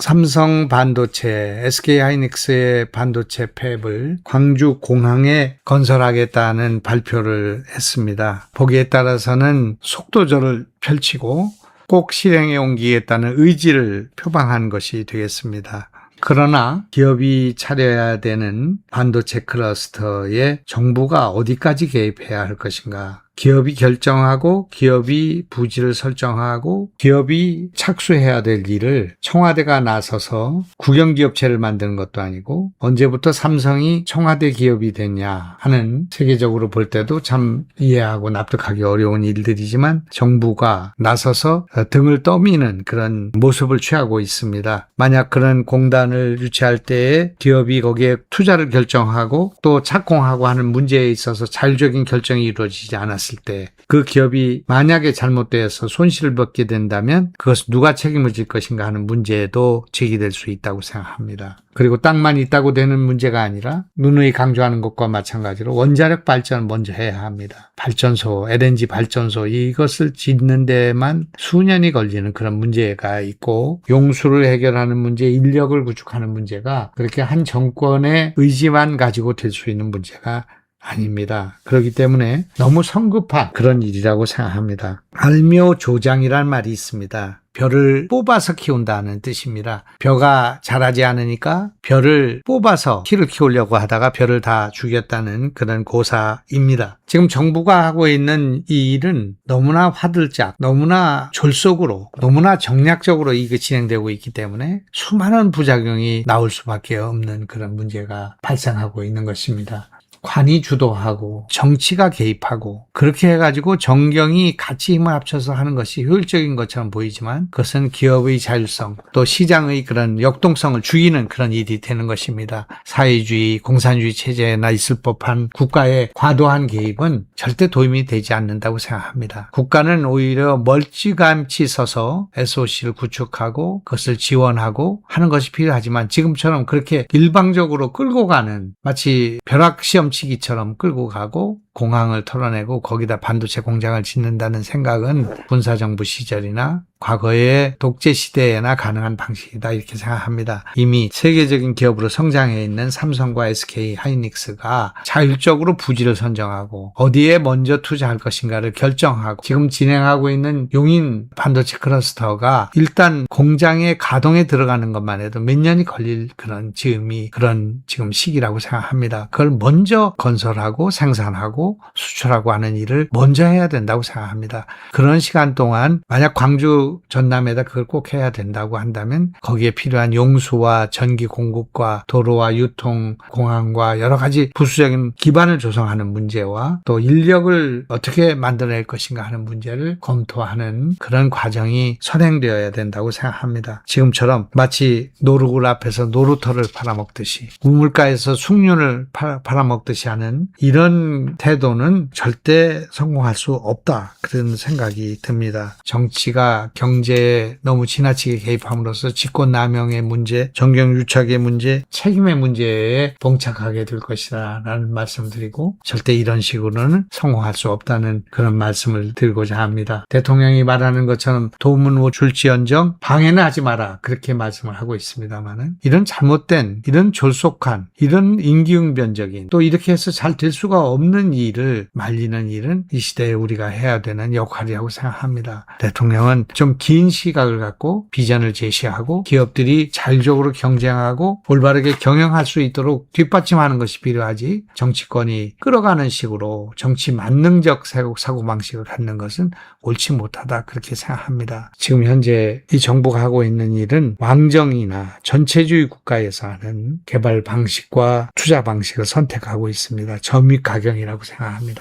삼성 반도체, SK 하이닉스의 반도체 팹을 광주 공항에 건설하겠다는 발표를 했습니다. 보기에 따라서는 속도전을 펼치고 꼭 실행에 옮기겠다는 의지를 표방한 것이 되겠습니다. 그러나 기업이 차려야 되는 반도체 클러스터에 정부가 어디까지 개입해야 할 것인가? 기업이 결정하고 기업이 부지를 설정하고 기업이 착수해야 될 일을 청와대가 나서서 국영기업체를 만드는 것도 아니고 언제부터 삼성이 청와대 기업이 됐냐 하는 세계적으로 볼 때도 참 이해하고 납득하기 어려운 일들이지만 정부가 나서서 등을 떠미는 그런 모습을 취하고 있습니다. 만약 그런 공단을 유치할 때에 기업이 거기에 투자를 결정하고 또 착공하고 하는 문제에 있어서 자율적인 결정이 이루어지지 않았을 때 그 기업이 만약에 잘못되어서 손실을 받게 된다면 그것을 누가 책임을 질 것인가 하는 문제도 제기될 수 있다고 생각합니다. 그리고 땅만 있다고 되는 문제가 아니라 누누이 강조하는 것과 마찬가지로 원자력 발전을 먼저 해야 합니다. 발전소, LNG 발전소 이것을 짓는 데만 수년이 걸리는 그런 문제가 있고 용수를 해결하는 문제, 인력을 구축하는 문제가 그렇게 한 정권의 의지만 가지고 될 수 있는 문제가 아닙니다. 그렇기 때문에 너무 성급한 그런 일이라고 생각합니다. 알묘조장이란 말이 있습니다. 벼를 뽑아서 키운다는 뜻입니다. 벼가 자라지 않으니까 벼를 뽑아서 키를 키우려고 하다가 벼를 다 죽였다는 그런 고사입니다. 지금 정부가 하고 있는 이 일은 너무나 화들짝, 너무나 졸속으로, 너무나 정략적으로 이게 진행되고 있기 때문에 수많은 부작용이 나올 수밖에 없는 그런 문제가 발생하고 있는 것입니다. 관이 주도하고 정치가 개입하고 그렇게 해가지고 정경이 같이 힘을 합쳐서 하는 것이 효율적인 것처럼 보이지만 그것은 기업의 자율성 또 시장의 그런 역동성을 죽이는 그런 일이 되는 것입니다. 사회주의, 공산주의 체제나 있을 법한 국가의 과도한 개입은 절대 도움이 되지 않는다고 생각합니다. 국가는 오히려 멀찌감치 서서 SOC를 구축하고 그것을 지원하고 하는 것이 필요하지만 지금처럼 그렇게 일방적으로 끌고 가는 마치 벼락시험 치기처럼 끌고 가고 공항을 털어내고 거기다 반도체 공장을 짓는다는 생각은 군사정부 시절이나 과거의 독재 시대에나 가능한 방식이다 이렇게 생각합니다. 이미 세계적인 기업으로 성장해 있는 삼성과 SK 하이닉스가 자율적으로 부지를 선정하고 어디에 먼저 투자할 것인가를 결정하고 지금 진행하고 있는 용인 반도체 클러스터가 일단 공장의 가동에 들어가는 것만 해도 몇 년이 걸릴 그런 지금 시기라고 생각합니다. 그걸 먼저 건설하고 생산하고 수출하고 하는 일을 먼저 해야 된다고 생각합니다. 그런 시간 동안 만약 광주 전남에다 그걸 꼭 해야 된다고 한다면 거기에 필요한 용수와 전기 공급과 도로와 유통, 공항과 여러 가지 부수적인 기반을 조성하는 문제와 또 인력을 어떻게 만들어낼 것인가 하는 문제를 검토하는 그런 과정이 선행되어야 된다고 생각합니다. 지금처럼 마치 노루굴 앞에서 노루터를 팔아먹듯이 우물가에서 숭늉을 팔아먹듯이 하는 이런 태도는 절대 성공할 수 없다. 그런 생각이 듭니다. 정치가 경제에 너무 지나치게 개입함으로써 직권남용의 문제, 정경유착의 문제, 책임의 문제에 봉착하게 될 것이다 라는 말씀을 드리고 절대 이런 식으로는 성공할 수 없다는 그런 말씀을 드리고자 합니다. 대통령이 말하는 것처럼 도움은 뭐 줄지언정 방해는 하지 마라 그렇게 말씀을 하고 있습니다만은 이런 잘못된, 이런 졸속한, 이런 임기응변적인 또 이렇게 해서 잘 될 수가 없는 일을 말리는 일은 이 시대에 우리가 해야 되는 역할이라고 생각합니다. 대통령은 좀 긴 시각을 갖고 비전을 제시하고 기업들이 자율적으로 경쟁하고 올바르게 경영할 수 있도록 뒷받침하는 것이 필요하지 정치권이 끌어가는 식으로 정치 만능적 사고방식을 갖는 것은 옳지 못하다 그렇게 생각합니다. 지금 현재 이 정부가 하고 있는 일은 왕정이나 전체주의 국가에서 하는 개발 방식과 투자 방식을 선택하고 있습니다. 점입가경이라고 생각합니다.